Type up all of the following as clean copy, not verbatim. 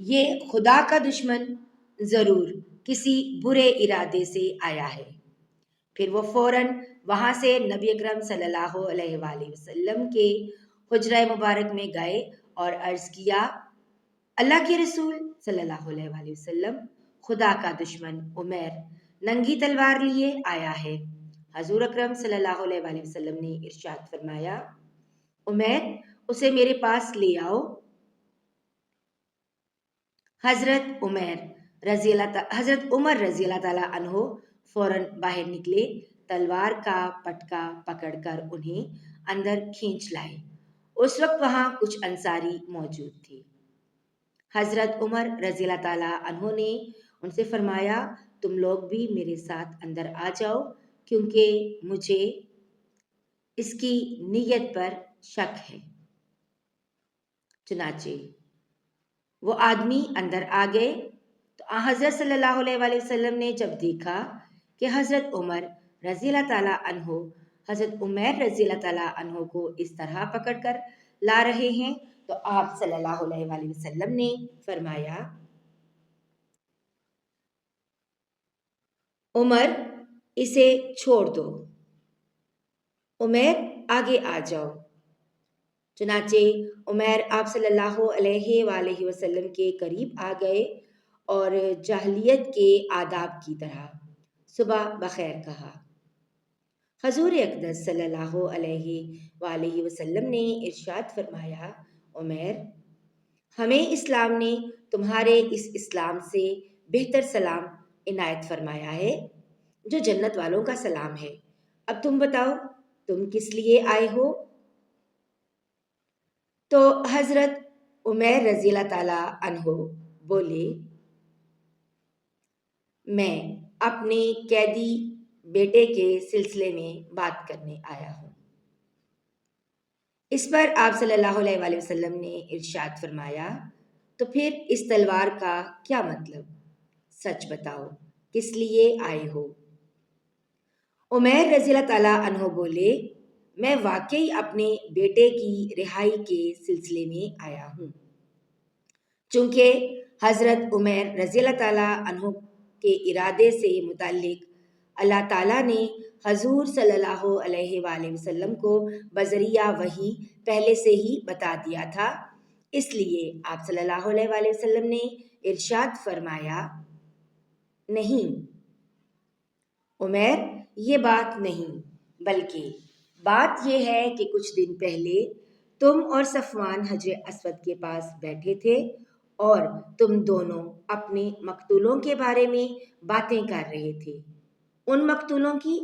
یہ خدا کا دشمن ضرور کسی برے ارادے سے آیا ہے۔ پھر وہ فوراً وہاں سے نبی اکرم صلی اللہ علیہ وآلہ وسلم کے حجرہ مبارک میں گئے اور عرض کیا، اللہ کے رسول صلی اللہ علیہ وآلہ وسلم، خدا کا دشمن عمیر ننگی تلوار لیے آیا ہے۔ حضور اکرم صلی اللہ علیہ وآلہ وسلم نے ارشاد فرمایا، عمیر، اسے میرے پاس لے آؤ۔ حضرت عمر رضی اللہ تعالیٰ عنہ فوراً باہر نکلے، تلوار کا پٹکا پکڑ کر انہیں اندر کھینچ لائے۔ اس وقت وہاں کچھ انصاری موجود تھے۔ حضرت عمر رضی اللہ تعالیٰ عنہ نے ان سے فرمایا، تم لوگ بھی میرے ساتھ اندر آ جاؤ، کیونکہ مجھے اس کی نیت پر شک ہے۔ چنانچہ وہ آدمی اندر آ گئے تو حضرت صلی اللہ علیہ وآلہ وسلم نے جب دیکھا کہ حضرت عمر رضی اللہ تعالیٰ عنہ حضرت عمیر رضی اللہ تعالیٰ عنہ کو اس طرح پکڑ کر لا رہے ہیں تو آپ صلی اللہ علیہ وآلہ وسلم نے فرمایا، عمر، اسے چھوڑ دو، عمیر آگے آ جاؤ۔ چنانچہ عمیر آپ صلی اللہ علیہ وآلہ وسلم کے قریب آ گئے اور جاہلیت کے آداب کی طرح صبح بخیر کہا۔ حضور اقدس صلی اللہ علیہ وآلہ وسلم نے ارشاد فرمایا، عمیر، ہمیں اسلام نے تمہارے اس اسلام سے بہتر سلام عنایت فرمایا ہے جو جنت والوں کا سلام ہے۔ اب تم بتاؤ، تم کس لیے آئے ہو؟ تو حضرت عمیر رضی اللہ تعالیٰ عنہ بولے، میں اپنے قیدی بیٹے کے سلسلے میں بات کرنے آیا ہوں۔ اس پر آپ صلی اللہ علیہ وآلہ وسلم نے ارشاد فرمایا، تو پھر اس تلوار کا کیا مطلب؟ سچ بتاؤ، کس لیے آئے ہو؟ عمیر رضی اللہ تعالیٰ عنہ بولے، میں واقعی اپنے بیٹے کی رہائی کے سلسلے میں آیا ہوں۔ چونکہ حضرت عمیر رضی اللہ تعالیٰ عنہ کے ارادے سے متعلق اللہ تعالیٰ نے حضور صلی اللہ علیہ وآلہ وسلم کو بذریعہ وحی پہلے سے ہی بتا دیا تھا، اس لیے آپ صلی اللہ علیہ وآلہ وسلم نے ارشاد فرمایا، نہیں عمیر، یہ بات نہیں، بلکہ بات یہ ہے کہ کچھ دن پہلے تم اور صفوان حجر اسود کے پاس بیٹھے تھے اور تم دونوں اپنے مقتولوں کے بارے میں باتیں کر رہے تھے، ان مقتولوں کی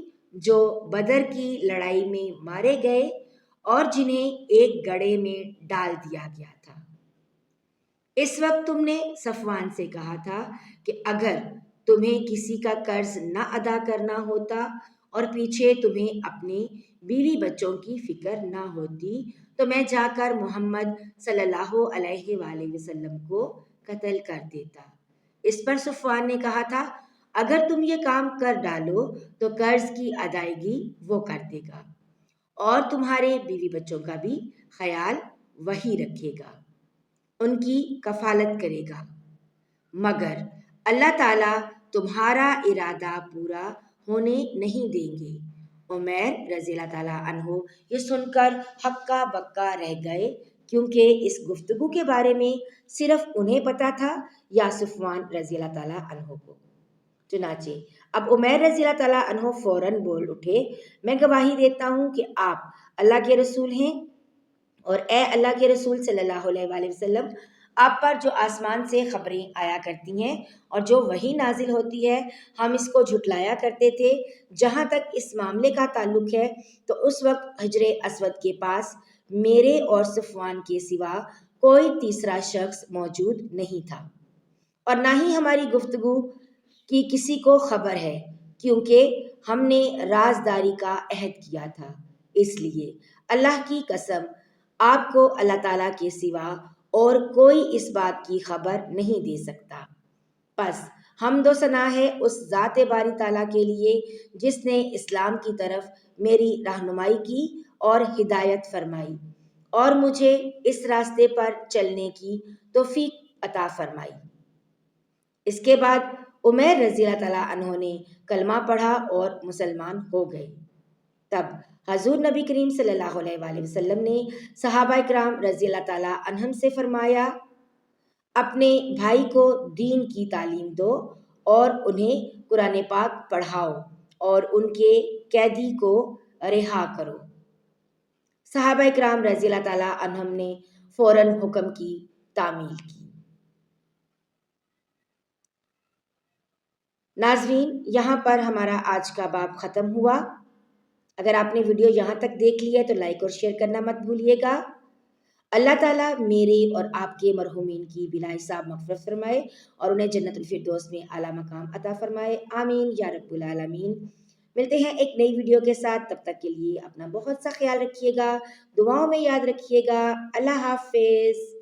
جو بدر کی لڑائی میں مارے گئے اور جنہیں ایک گڑھے میں ڈال دیا گیا تھا۔ اس وقت تم نے صفوان سے کہا تھا کہ اگر تمہیں کسی کا قرض نہ ادا کرنا ہوتا اور پیچھے تمہیں اپنے بیوی بچوں کی فکر نہ ہوتی تو میں جا کر محمد صلی اللہ علیہ وآلہ وسلم کو قتل کر دیتا۔ اس پر صفوان نے کہا تھا، اگر تم یہ کام کر ڈالو تو قرض کی ادائیگی وہ کر دے گا اور تمہارے بیوی بچوں کا بھی خیال وہی رکھے گا، ان کی کفالت کرے گا، مگر اللہ تعالیٰ تمہارا ارادہ پورا ہونے نہیں دیں گے۔ عمیر رضی اللہ تعالیٰ عنہ یہ سن کر ہکا بکا رہ گئے، کیونکہ اس گفتگو کے بارے میں صرف انہیں پتا تھا یا صفوان رضی اللہ تعالیٰ عنہ کو۔ چنانچہ اب عمیر رضی اللہ تعالیٰ عنہ فوراً بول اٹھے، میں گواہی دیتا ہوں کہ آپ اللہ کے رسول ہیں، اور اے اللہ کے رسول صلی اللہ علیہ وآلہ وسلم، آپ پر جو آسمان سے خبریں آیا کرتی ہیں اور جو وحی نازل ہوتی ہے ہم اس کو جھٹلایا کرتے تھے۔ جہاں تک اس معاملے کا تعلق ہے تو اس وقت حجر اسود کے پاس میرے اور صفوان کے سوا کوئی تیسرا شخص موجود نہیں تھا، اور نہ ہی ہماری گفتگو کی کسی کو خبر ہے، کیونکہ ہم نے رازداری کا عہد کیا تھا۔ اس لیے اللہ کی قسم، آپ کو اللہ تعالیٰ کے سوا اور کوئی اس بات کی خبر نہیں دے سکتا۔ پس حمد و ثنا ہے اس ذات باری تعالیٰ کے لیے جس نے اسلام کی طرف میری رہنمائی کی اور ہدایت فرمائی اور مجھے اس راستے پر چلنے کی توفیق عطا فرمائی۔ اس کے بعد عمیر رضی اللہ تعالیٰ عنہ نے کلمہ پڑھا اور مسلمان ہو گئے۔ تب حضور نبی کریم صلی اللہ علیہ وآلہ وسلم نے صحابہ کرام رضی اللہ تعالیٰ عنہم سے فرمایا، اپنے بھائی کو دین کی تعلیم دو اور انہیں قرآن پاک پڑھاؤ اور ان کے قیدی کو رہا کرو۔ صحابہ کرام رضی اللہ تعالیٰ عنہم نے فوراً حکم کی تعمیل کی۔ ناظرین، یہاں پر ہمارا آج کا باب ختم ہوا۔ اگر آپ نے ویڈیو یہاں تک دیکھ لی ہے تو لائک اور شیئر کرنا مت بھولیے گا۔ اللہ تعالیٰ میرے اور آپ کے مرحومین کی بلا حساب مغفرت فرمائے اور انہیں جنت الفردوس میں اعلیٰ مقام عطا فرمائے، آمین یا رب العالمین۔ ملتے ہیں ایک نئی ویڈیو کے ساتھ، تب تک کے لیے اپنا بہت سا خیال رکھیے گا، دعاؤں میں یاد رکھیے گا۔ اللہ حافظ۔